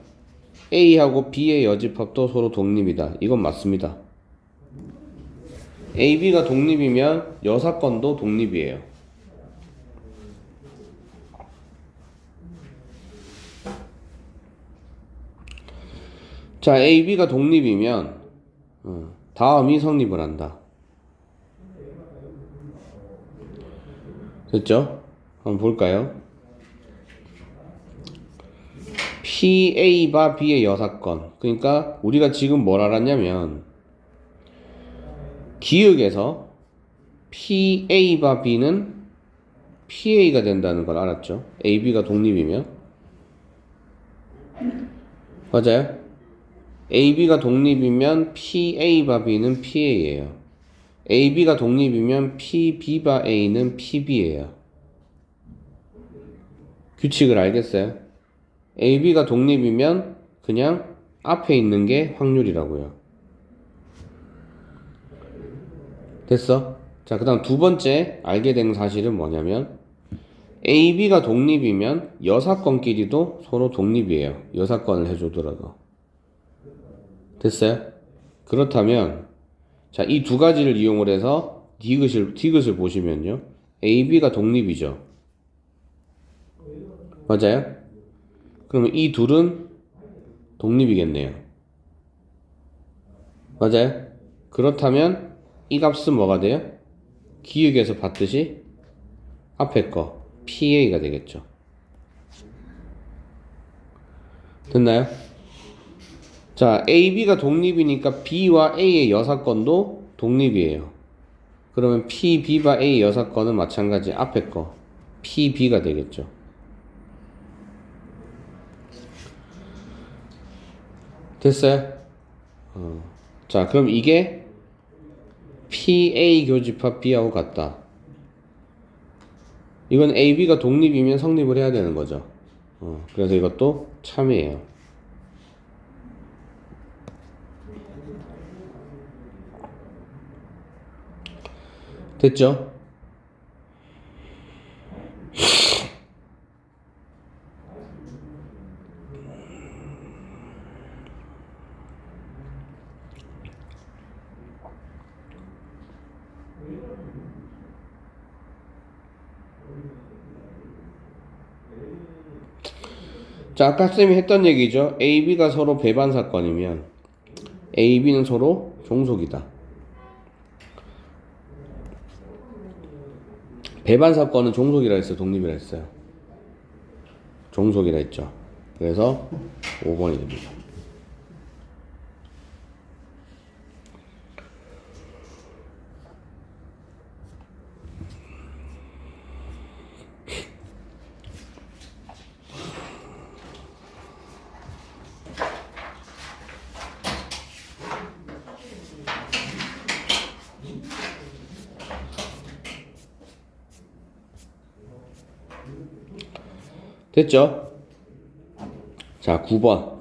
A하고 B의 여집합도 서로 독립이다. 이건 맞습니다. A, B가 독립이면 여사건도 독립이에요. 자, A, B가 독립이면 다음이 성립을 한다. 됐죠? 한번 볼까요? PA바 B의 여사건. 그러니까 우리가 지금 뭘 알았냐면 기역에서 PA바 B는 PA가 된다는 걸 알았죠? AB가 독립이면. 맞아요? AB가 독립이면 PA바 B는 PA예요. AB가 독립이면 PB바 A는 PB예요. 규칙을 알겠어요? AB가 독립이면 그냥 앞에 있는 게 확률이라고요. 됐어? 자, 그 다음 두 번째 알게 된 사실은 뭐냐면 AB가 독립이면 여사건끼리도 서로 독립이에요. 여사건을 해주더라도. 됐어요? 그렇다면 자, 이 두 가지를 이용을 해서 디귿을 보시면요. AB가 독립이죠. 맞아요? 그러면 이 둘은 독립이겠네요. 맞아요? 그렇다면 이 값은 뭐가 돼요? 기역에서 봤듯이 앞에 거 PA가 되겠죠. 됐나요? 자, AB가 독립이니까 B와 A의 여사건도 독립이에요. 그러면 PB와 A 여사건은 마찬가지 앞에 거 PB가 되겠죠. 됐어요? 자, 그럼 이게 PA 교집합 B하고 같다. 이건 AB가 독립이면 성립을 해야 되는 거죠. 그래서 이것도 참이에요. 됐죠? 자, 아까 쌤이 했던 얘기죠. A, B가 서로 배반 사건이면 A, B는 서로 종속이다. 배반 사건은 종속이라 했어요, 독립이라 했어요? 종속이라 했죠. 그래서 5번이 됩니다. 됐죠? 자, 9번.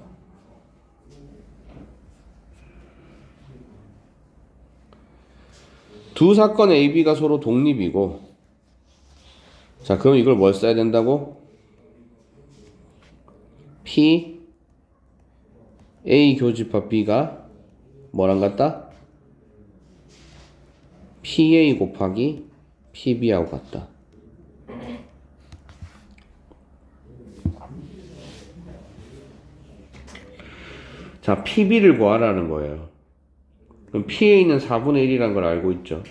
두 사건 A, B가 서로 독립이고, 자, 그럼 이걸 뭘 써야 된다고? P, A 교집합 B가 뭐랑 같다? PA 곱하기 PB하고 같다. 자, PB를 구하라는 거예요. 그럼 PA는 4분의 1이라는 걸 알고 있죠.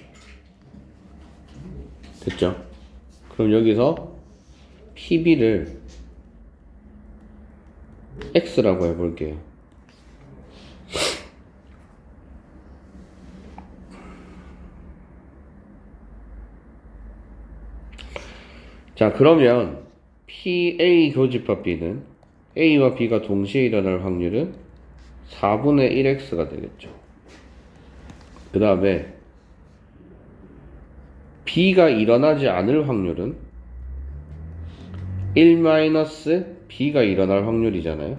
됐죠? 그럼 여기서 PB를 X라고 해볼게요. 자, 그러면 PA 교집합 B는 A와 B가 동시에 일어날 확률은 4분의 1X가 되겠죠. 그 다음에 B가 일어나지 않을 확률은 1-B가 일어날 확률이잖아요.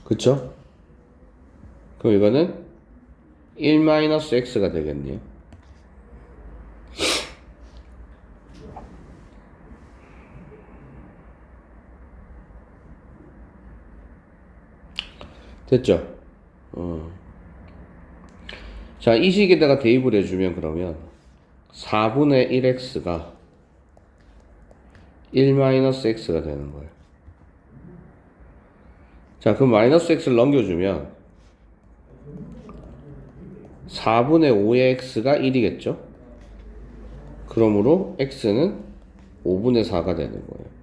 그쵸? 그럼 이거는 1-X가 되겠네요. 됐죠? 자, 이 식에다가 대입을 해주면 그러면 4분의 1x가 1-x가 되는 거예요. 자, 그럼 마이너스 x를 넘겨주면 4분의 5의 x가 1이겠죠? 그러므로 x는 5분의 4가 되는 거예요.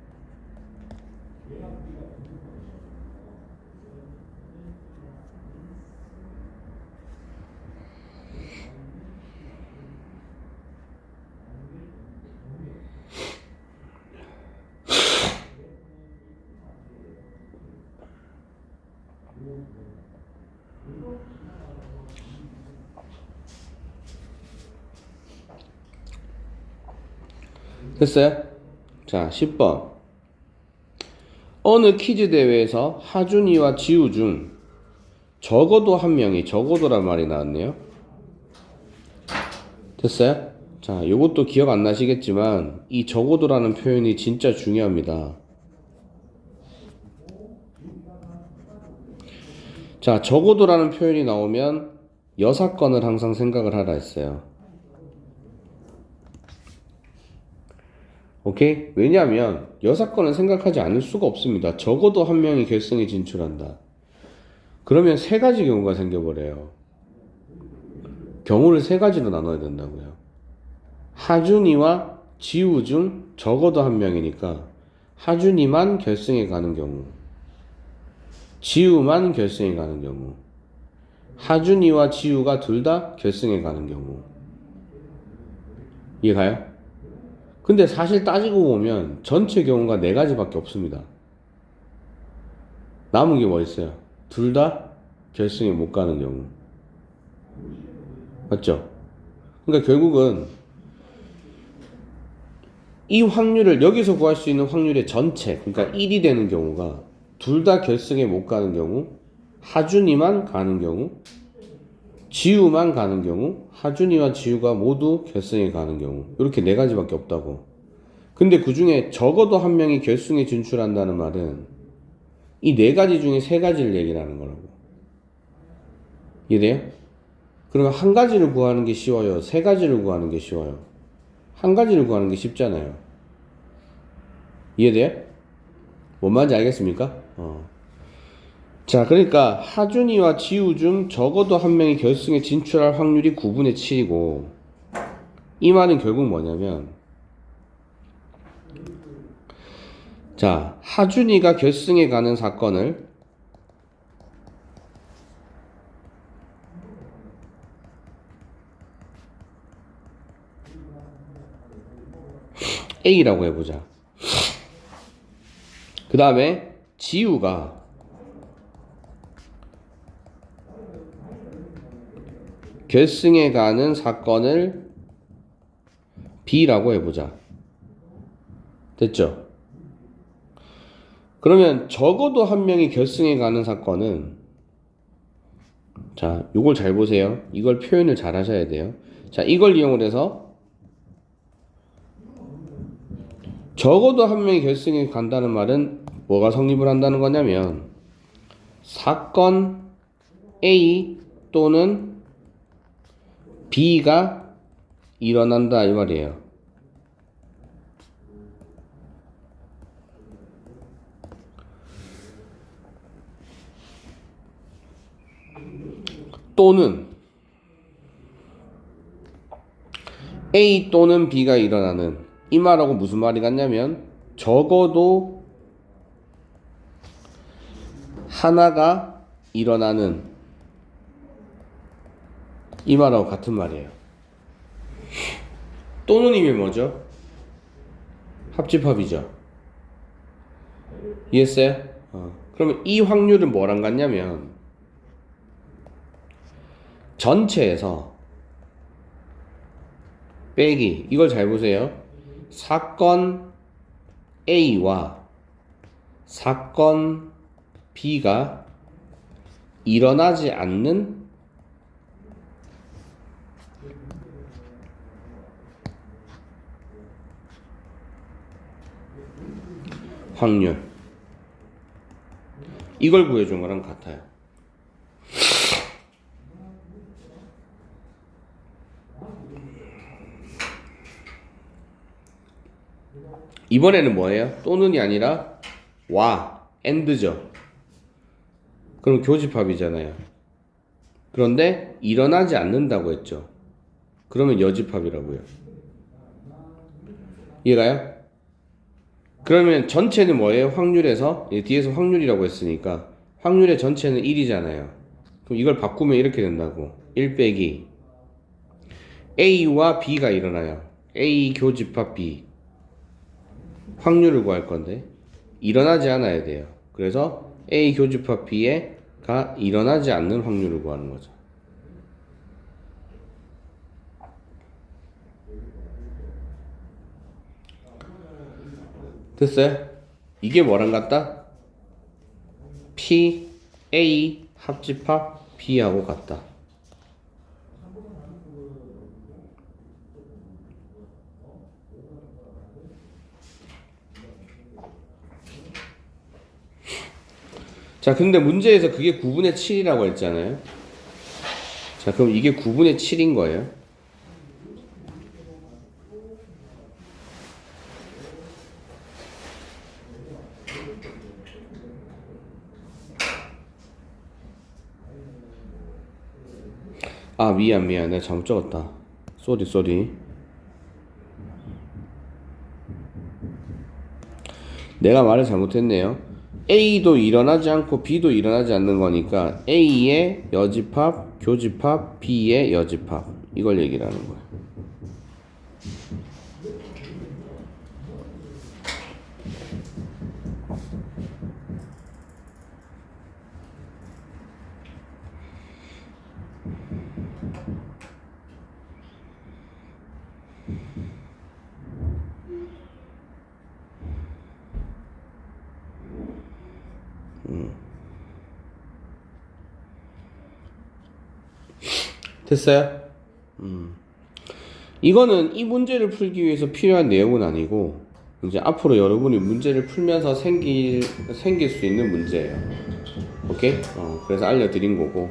됐어요? 자, 10번. 어느 퀴즈 대회에서 하준이와 지우 중 적어도 한 명이, 적어도란 말이 나왔네요. 됐어요? 자, 요것도 기억 안 나시겠지만 이 적어도라는 표현이 진짜 중요합니다. 자, 적어도라는 표현이 나오면 여사건을 항상 생각을 하라 했어요. 오케이? 왜냐하면 여사건을 생각하지 않을 수가 없습니다. 적어도 한 명이 결승에 진출한다. 그러면 세 가지 경우가 생겨버려요. 경우를 세 가지로 나눠야 된다고요. 하준이와 지우 중 적어도 한 명이니까 하준이만 결승에 가는 경우, 지우만 결승에 가는 경우, 하준이와 지우가 둘 다 결승에 가는 경우. 이해가요? 근데 사실 따지고 보면 전체 경우가 네 가지밖에 없습니다. 남은 게 뭐 있어요? 둘 다 결승에 못 가는 경우. 맞죠? 그러니까 결국은 이 확률을, 여기서 구할 수 있는 확률의 전체, 그러니까 1이 되는 경우가 둘 다 결승에 못 가는 경우, 하준이만 가는 경우, 지우만 가는 경우, 하준이와 지우가 모두 결승에 가는 경우. 이렇게 네 가지밖에 없다고. 근데 그 중에 적어도 한 명이 결승에 진출한다는 말은 이 네 가지 중에 세 가지를 얘기하는 거라고. 이해돼요? 그러면 한 가지를 구하는 게 쉬워요? 세 가지를 구하는 게 쉬워요? 한 가지를 구하는 게 쉽잖아요. 이해돼요? 뭔 말인지 알겠습니까? 자, 그러니까 하준이와 지우 중 적어도 한 명이 결승에 진출할 확률이 9분의 7이고 이 말은 결국 뭐냐면, 자, 하준이가 결승에 가는 사건을 A라고 해보자. 그 다음에 지우가 결승에 가는 사건을 B라고 해보자. 됐죠? 그러면 적어도 한 명이 결승에 가는 사건은, 자, 요걸 잘 보세요. 이걸 표현을 잘 하셔야 돼요. 자, 이걸 이용을 해서 적어도 한 명이 결승에 간다는 말은 뭐가 성립을 한다는 거냐면, 사건 A 또는 B가 일어난다 이 말이에요. 또는 A 또는 B가 일어나는, 이 말하고 무슨 말이 같냐면 적어도 하나가 일어나는, 이 말하고 같은 말이에요. 또는 이면 뭐죠? 합집합이죠. 이해했어요? 그러면 이 확률은 뭐랑 같냐면 전체에서 빼기, 이걸 잘 보세요. 사건 A와 사건 B가 일어나지 않는 확률, 이걸 구해준 거랑 같아요. 이번에는 뭐예요? 또는이 아니라 와, and죠. 그럼 교집합이잖아요. 그런데 일어나지 않는다고 했죠. 그러면 여집합이라고요. 이해가요? 그러면 전체는 뭐예요? 확률에서, 뒤에서 확률이라고 했으니까 확률의 전체는 1이잖아요. 그럼 이걸 바꾸면 이렇게 된다고. 1 빼기 A와 B가 일어나요. A 교집합 B. 확률을 구할 건데 일어나지 않아야 돼요. 그래서 A 교집합 B가 일어나지 않는 확률을 구하는 거죠. 됐어요? 이게 뭐랑 같다? P, A 합집합 B하고 같다. 자, 근데 문제에서 그게 9분의 7이라고 했잖아요. 자, 그럼 이게 9분의 7인 거예요. 아, 미안. 내가 잘못 적었다. 쏘리. 내가 말을 잘못했네요. A도 일어나지 않고 B도 일어나지 않는 거니까 A의 여집합, 교집합, B의 여집합, 이걸 얘기를 하는 거예요. 됐어요? 이거는 이 문제를 풀기 위해서 필요한 내용은 아니고 이제 앞으로 여러분이 문제를 풀면서 생길 수 있는 문제예요. 오케이? 그래서 알려드린 거고.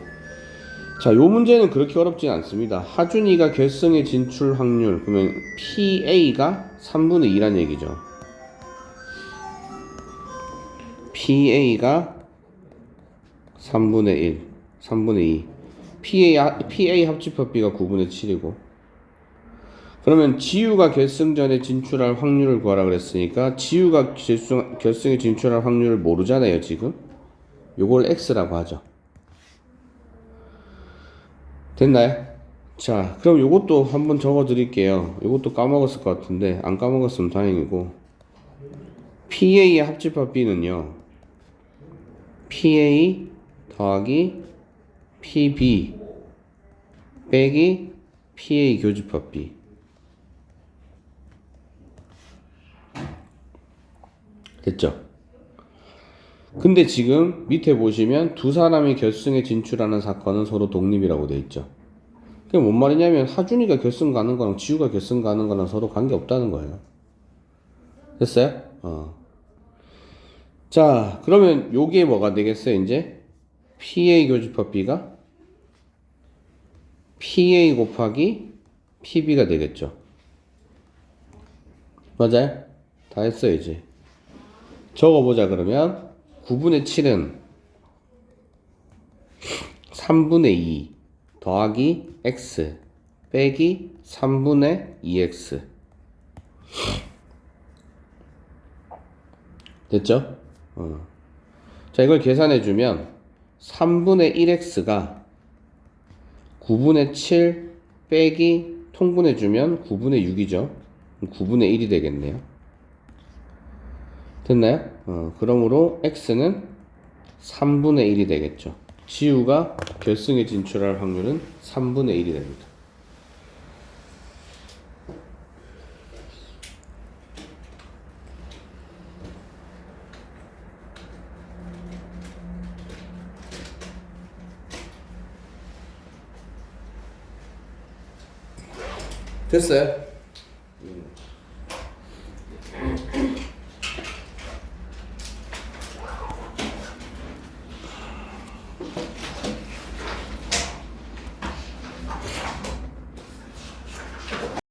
자, 요 문제는 그렇게 어렵진 않습니다. 하준이가 결승에 진출 확률, 그러면 PA가 3분의 2란 얘기죠. PA가 3분의 1, 3분의 2. PA 합집합 B가 9분의 7이고. 그러면 지우가 결승전에 진출할 확률을 구하라 그랬으니까 지우가 결승에 진출할 확률을 모르잖아요 지금. 요걸 x라고 하죠. 됐나요? 자, 그럼 요것도 한번 적어 드릴게요. 요것도 까먹었을 것 같은데 안 까먹었으면 다행이고, PA의 합집합 B는요 PA 더하기 PB 빼기 PA 교집합 B. 됐죠? 근데 지금 밑에 보시면 두 사람이 결승에 진출하는 사건은 서로 독립이라고 돼 있죠. 그게 뭔 말이냐면 하준이가 결승 가는 거랑 지우가 결승 가는 거랑 서로 관계 없다는 거예요. 됐어요? 자, 그러면 요게 뭐가 되겠어요, 이제? PA 교집합 B가 PA 곱하기 PB가 되겠죠. 맞아요? 다 했어요, 이제. 적어보자, 그러면. 9분의 7은 3분의 2 더하기 x 빼기 3분의 2x. 됐죠? 자, 이걸 계산해주면 3분의 1x가 9분의 7 빼기 통분해주면 9분의 6이죠. 9분의 1이 되겠네요. 됐나요? 그러므로 x는 3분의 1이 되겠죠. 지우가 결승에 진출할 확률은 3분의 1이 됩니다. 됐어요?